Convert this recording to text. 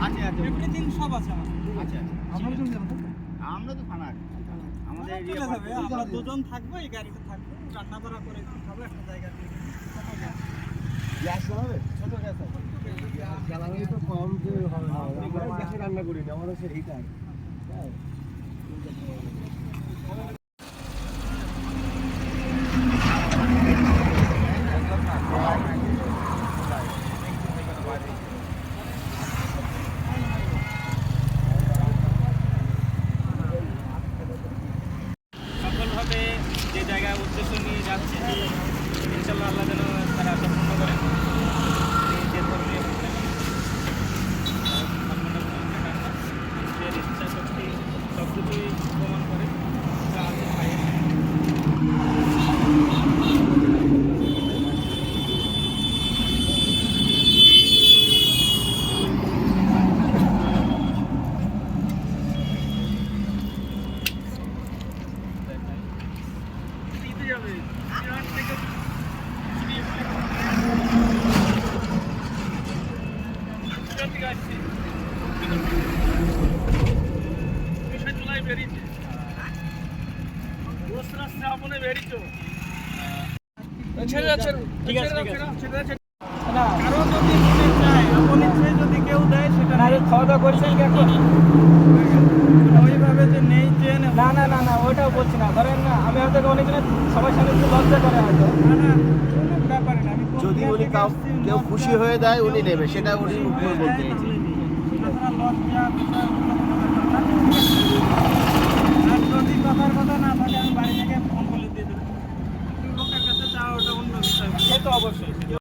আছে আছে এভরিথিং সব আছে আমাদের। আচ্ছা আমরা তো যাব আমরা তো থানা আমাদের চলে যাবে, আমরা দুজন থাকবো, এই গাড়িতে থাকবো, রান্না বাড়া করে খাবো একটা জায়গা দিয়ে। গ্যাস চালাবে? ছোট গ্যাস আছে। গ্যাস চালালে তো কম যে হবে না, আমরা গ্যাসে রান্না করি না, আমাদের সে হিটার। সফলভাবে যে জায়গায় উদ্দেশ্য নিয়ে যাচ্ছে, ইনশাল্লাহ আল্লাহ যেন তারা সম্পূর্ণ করেন। যে ধর্মীয় নিজের ইচ্ছা শক্তি সব কিছুই প্রমাণ করে যা আছে ভাইয়ের। খাওয়া দাওয়া করছেন এখন? ওইভাবে যে নেই ট্রেন, না না না না ওইটাও বলছি না। ধরেন না, আমি হয়তো অনেকজনের সবার সামনে একটু লজ্জা করে হয়তো, না না কোনো ব্যাপারে না। আমি যদি উনি কেউ খুশি হয়ে দেয় উনি নেবে, সেটা উনি বলতে চাইছেন। আর যদি কথার কথা না থাকে, আমি বাড়ি থেকে ফোন করে দিয়ে দেবো। লোকের কাছে যাওয়া ওটা অন্য বিষয়। সে তো অবশ্যই।